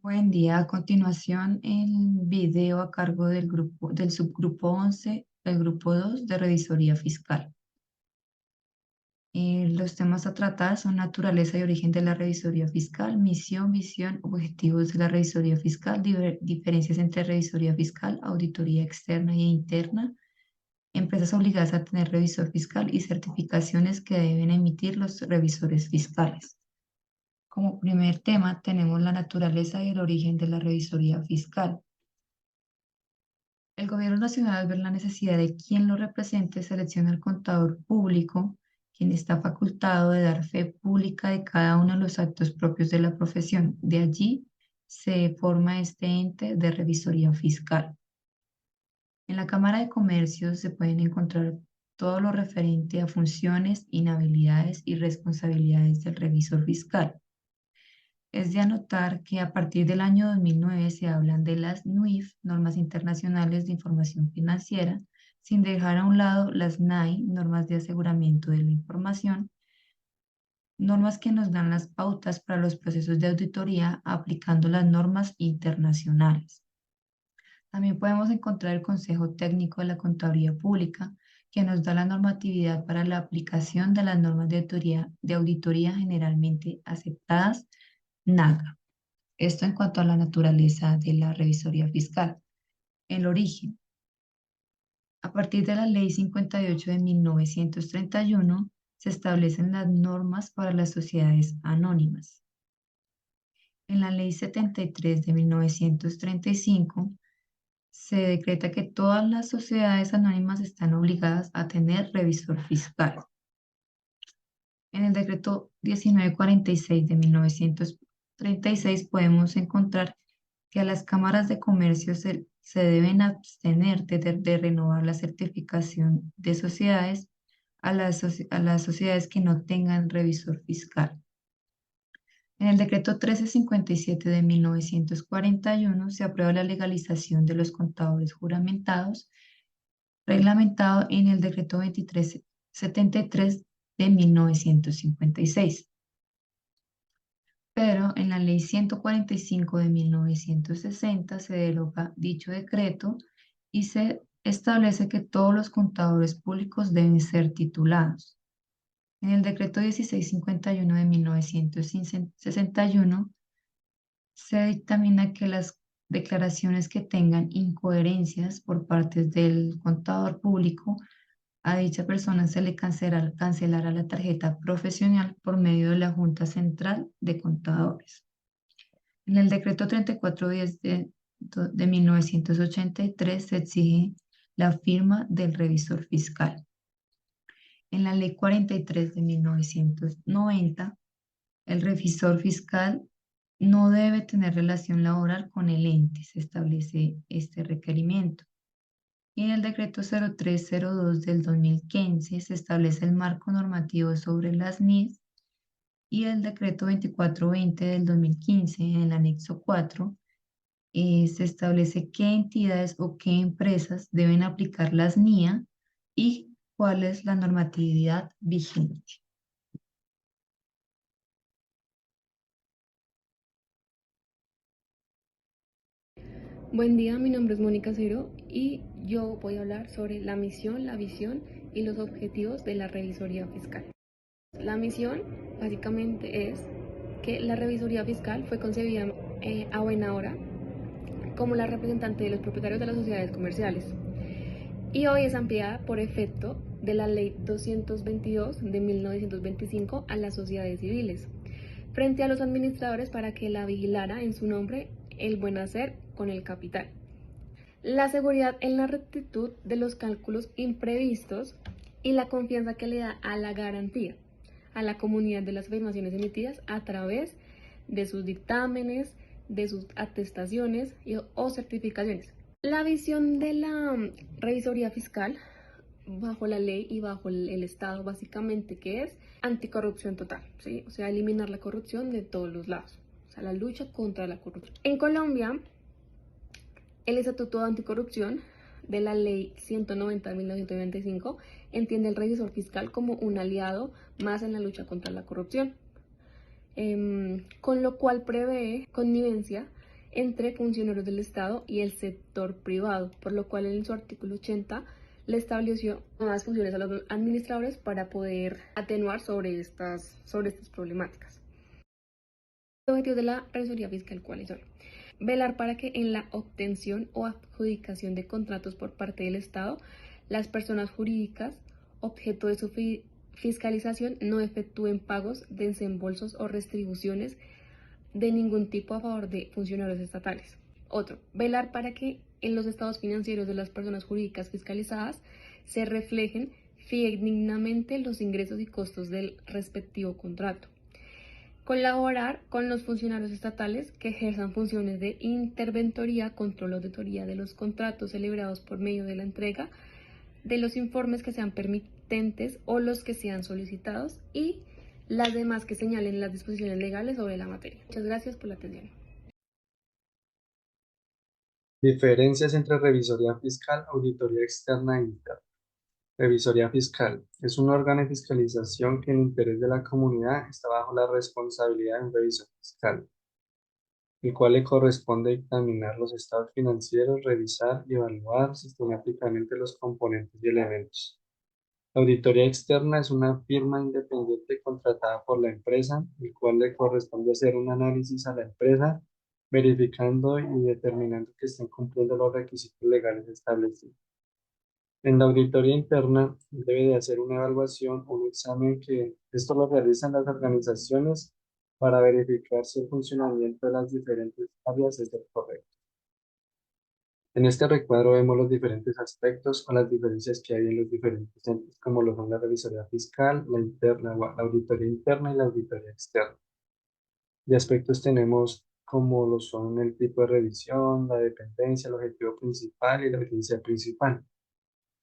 Buen día. A continuación, el video a cargo del subgrupo 11 del grupo 2 de revisoría fiscal. Los temas a tratar son naturaleza y origen de la revisoría fiscal, misión, visión, objetivos de la revisoría fiscal, diferencias entre revisoría fiscal, auditoría externa e interna, empresas obligadas a tener revisor fiscal y certificaciones que deben emitir los revisores fiscales. Como primer tema tenemos la naturaleza y el origen de la revisoría fiscal. El Gobierno Nacional, al ver la necesidad de quien lo represente, selecciona al contador público, quien está facultado de dar fe pública de cada uno de los actos propios de la profesión. De allí se forma este ente de revisoría fiscal. En la Cámara de Comercio se pueden encontrar todo lo referente a funciones, inhabilidades y responsabilidades del revisor fiscal. Es de anotar que a partir del año 2009 se hablan de las NUIF, Normas Internacionales de Información Financiera, sin dejar a un lado las NAI, Normas de Aseguramiento de la Información, normas que nos dan las pautas para los procesos de auditoría aplicando las normas internacionales. También podemos encontrar el Consejo Técnico de la Contaduría Pública, que nos da la normatividad para la aplicación de las normas de auditoría generalmente aceptadas, NAGA. Esto en cuanto a la naturaleza de la revisoría fiscal. El origen. A partir de la Ley 58 de 1931 se establecen las normas para las sociedades anónimas. En la Ley 73 de 1935 se decreta que todas las sociedades anónimas están obligadas a tener revisor fiscal. En el decreto 1946 de 1936 podemos encontrar que a las cámaras de comercio se deben abstener de renovar la certificación de sociedades a las sociedades que no tengan revisor fiscal. En el decreto 1357 de 1941 se aprueba la legalización de los contadores juramentados, reglamentado en el decreto 2373 de 1956. Pero en la Ley 145 de 1960 se deroga dicho decreto y se establece que todos los contadores públicos deben ser titulados. En el decreto 1651 de 1961 se dictamina que las declaraciones que tengan incoherencias por parte del contador público, a dicha persona se le cancelará la tarjeta profesional por medio de la Junta Central de Contadores. En el decreto 3410 de 1983 se exige la firma del revisor fiscal. En la ley 43 de 1990, el revisor fiscal no debe tener relación laboral con el ente, se establece este requerimiento. Y en el decreto 0302 del 2015 se establece el marco normativo sobre las NIS y el decreto 2420 del 2015 en el anexo 4 se establece qué entidades o qué empresas deben aplicar las NIA y cuál es la normatividad vigente. Buen día, mi nombre es Mónica Cero y yo voy a hablar sobre la misión, la visión y los objetivos de la revisoría fiscal. La misión básicamente es que la revisoría fiscal fue concebida a buena hora como la representante de los propietarios de las sociedades comerciales y hoy es ampliada por efecto de la Ley 222 de 1925 a las sociedades civiles, frente a los administradores para que la vigilara en su nombre el buen hacer con el capital. La seguridad en la rectitud de los cálculos imprevistos y la confianza que le da a la garantía a la comunidad de las afirmaciones emitidas a través de sus dictámenes, de sus atestaciones o certificaciones. La visión de la revisoría fiscal bajo la ley y bajo el Estado básicamente que es anticorrupción total, ¿sí? O sea, eliminar la corrupción de todos los lados, o sea, la lucha contra la corrupción. En Colombia, el Estatuto Anticorrupción de la Ley 190 de 1995 entiende el revisor fiscal como un aliado más en la lucha contra la corrupción, con lo cual prevé connivencia entre funcionarios del Estado y el sector privado, por lo cual en su artículo 80 le estableció nuevas funciones a los administradores para poder atenuar sobre estas problemáticas. Los objetivos de la revisoría fiscal, ¿cuáles son? Velar para que en la obtención o adjudicación de contratos por parte del Estado, las personas jurídicas objeto de su fiscalización no efectúen pagos, desembolsos o retribuciones de ningún tipo a favor de funcionarios estatales. Otro, velar para que en los estados financieros de las personas jurídicas fiscalizadas se reflejen fidedignamente los ingresos y costos del respectivo contrato. Colaborar con los funcionarios estatales que ejerzan funciones de interventoría, control o auditoría de los contratos celebrados por medio de la entrega de los informes que sean permitentes o los que sean solicitados y las demás que señalen las disposiciones legales sobre la materia. Muchas gracias por la atención. Diferencias entre revisoría fiscal, auditoría externa e interna. Revisoría fiscal es un órgano de fiscalización que en interés de la comunidad está bajo la responsabilidad de un revisor fiscal, el cual le corresponde examinar los estados financieros, revisar y evaluar sistemáticamente los componentes y elementos. La auditoría externa es una firma independiente contratada por la empresa, el cual le corresponde hacer un análisis a la empresa, verificando y determinando que estén cumpliendo los requisitos legales establecidos. En la auditoría interna debe de hacer una evaluación, un examen que esto lo realizan las organizaciones para verificar si el funcionamiento de las diferentes áreas es el correcto. En este recuadro vemos los diferentes aspectos o las diferencias que hay en los diferentes entes, como lo son la revisoría fiscal, la interna, la auditoría interna y la auditoría externa. De aspectos tenemos como lo son el tipo de revisión, la dependencia, el objetivo principal y la audiencia principal.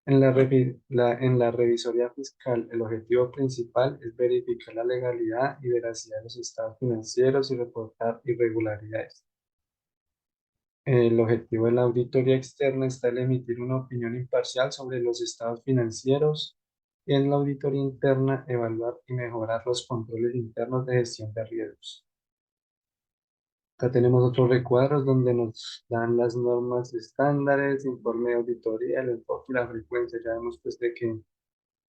En la revisoría fiscal, el objetivo principal es verificar la legalidad y veracidad de los estados financieros y reportar irregularidades. El objetivo de la auditoría externa está en emitir una opinión imparcial sobre los estados financieros y en la auditoría interna evaluar y mejorar los controles internos de gestión de riesgos. Acá tenemos otros recuadros donde nos dan las normas estándares, informe de auditoría, el enfoque y la frecuencia. Ya vemos pues de que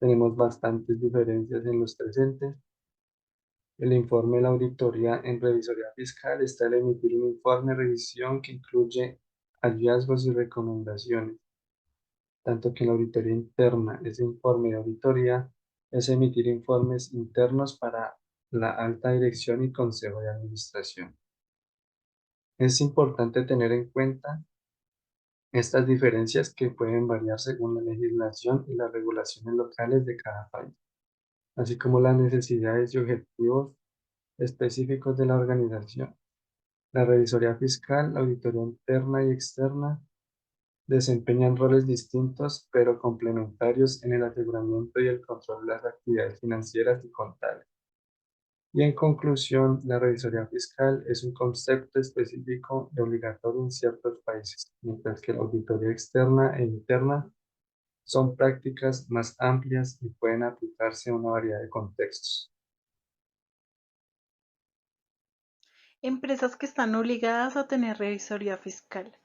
tenemos bastantes diferencias en los tres entes. El informe de la auditoría en revisoría fiscal está el emitir un informe de revisión que incluye hallazgos y recomendaciones, tanto que en la auditoría interna ese informe de auditoría es emitir informes internos para la alta dirección y consejo de administración. Es importante tener en cuenta estas diferencias que pueden variar según la legislación y las regulaciones locales de cada país, así como las necesidades y objetivos específicos de la organización. La revisoría fiscal, la auditoría interna y externa desempeñan roles distintos pero complementarios en el aseguramiento y el control de las actividades financieras y contables. Y en conclusión, la revisoría fiscal es un concepto específico y obligatorio en ciertos países, mientras que la auditoría externa e interna son prácticas más amplias y pueden aplicarse a una variedad de contextos. Empresas que están obligadas a tener revisoría fiscal.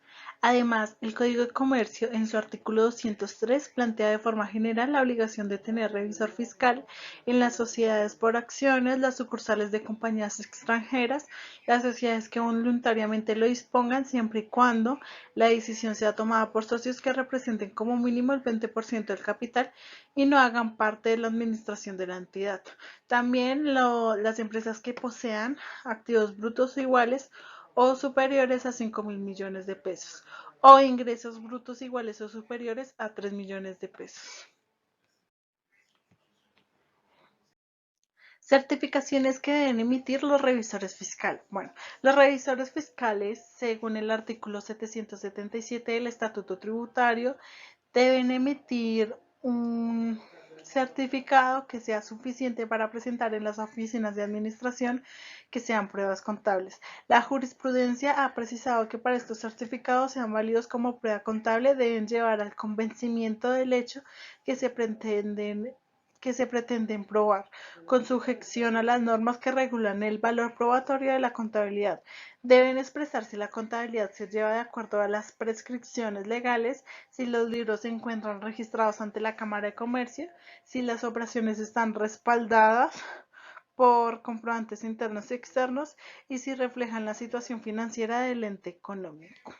Además, el Código de Comercio, en su artículo 203, plantea de forma general la obligación de tener revisor fiscal en las sociedades por acciones, las sucursales de compañías extranjeras, las sociedades que voluntariamente lo dispongan, siempre y cuando la decisión sea tomada por socios que representen como mínimo el 20% del capital y no hagan parte de la administración de la entidad. También las empresas que posean activos brutos iguales o superiores a 5.000 millones de pesos o ingresos brutos iguales o superiores a 3 millones de pesos. Certificaciones que deben emitir los revisores fiscales. Bueno, los revisores fiscales, según el artículo 777 del Estatuto Tributario, deben emitir un certificado que sea suficiente para presentar en las oficinas de administración, que sean pruebas contables. La jurisprudencia ha precisado que para estos certificados sean válidos como prueba contable deben llevar al convencimiento del hecho que se pretenden que se pretenden probar, con sujeción a las normas que regulan el valor probatorio de la contabilidad. Deben expresar si la contabilidad se lleva de acuerdo a las prescripciones legales, si los libros se encuentran registrados ante la Cámara de Comercio, si las operaciones están respaldadas por comprobantes internos y externos y si reflejan la situación financiera del ente económico.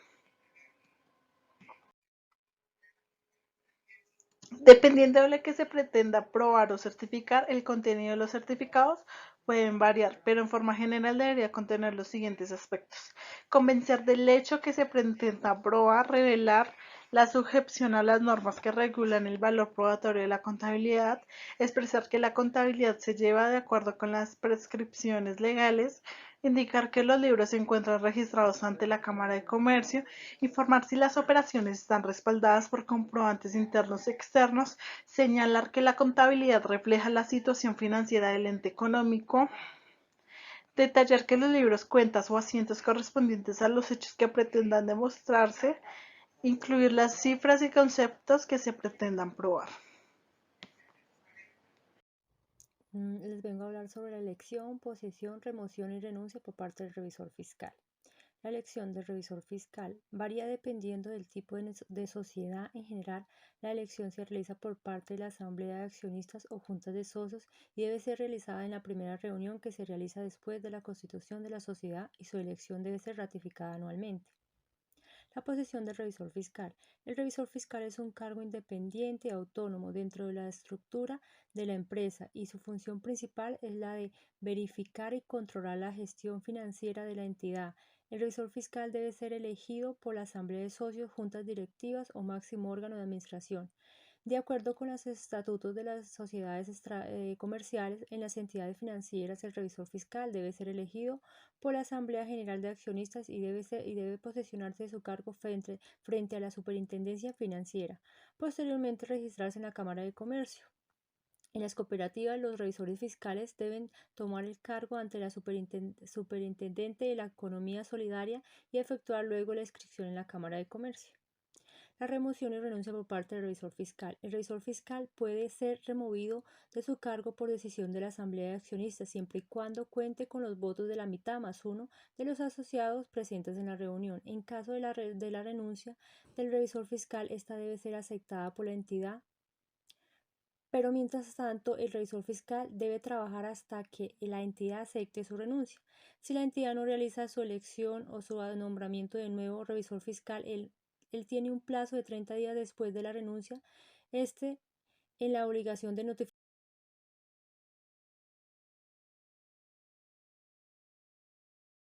Dependiendo de lo que se pretenda probar o certificar, el contenido de los certificados pueden variar, pero en forma general debería contener los siguientes aspectos: convencer del hecho que se pretenda probar, revelar la sujeción a las normas que regulan el valor probatorio de la contabilidad, expresar que la contabilidad se lleva de acuerdo con las prescripciones legales, indicar que los libros se encuentran registrados ante la Cámara de Comercio, informar si las operaciones están respaldadas por comprobantes internos y externos, señalar que la contabilidad refleja la situación financiera del ente económico, detallar que los libros, cuentas o asientos correspondientes a los hechos que pretendan demostrarse, incluir las cifras y conceptos que se pretendan probar. Les vengo a hablar sobre la elección, posesión, remoción y renuncia por parte del revisor fiscal. La elección del revisor fiscal varía dependiendo del tipo de sociedad. En general, la elección se realiza por parte de la asamblea de accionistas o juntas de socios y debe ser realizada en la primera reunión que se realiza después de la constitución de la sociedad, y su elección debe ser ratificada anualmente. La posesión del revisor fiscal. El revisor fiscal es un cargo independiente y autónomo dentro de la estructura de la empresa, y su función principal es la de verificar y controlar la gestión financiera de la entidad. El revisor fiscal debe ser elegido por la asamblea de socios, juntas directivas o máximo órgano de administración. De acuerdo con los estatutos de las sociedades comerciales, en las entidades financieras el revisor fiscal debe ser elegido por la Asamblea General de Accionistas y debe posesionarse de su cargo frente a la Superintendencia Financiera. Posteriormente registrarse en la Cámara de Comercio. En las cooperativas, los revisores fiscales deben tomar el cargo ante la superintendente de la economía solidaria y efectuar luego la inscripción en la Cámara de Comercio. La remoción y renuncia por parte del revisor fiscal. El revisor fiscal puede ser removido de su cargo por decisión de la Asamblea de Accionistas, siempre y cuando cuente con los votos de la mitad más uno de los asociados presentes en la reunión. En caso de la renuncia del revisor fiscal, esta debe ser aceptada por la entidad, pero mientras tanto el revisor fiscal debe trabajar hasta que la entidad acepte su renuncia. Si la entidad no realiza su elección o su nombramiento de nuevo revisor fiscal, él tiene un plazo de 30 días después de la renuncia en la obligación de notificar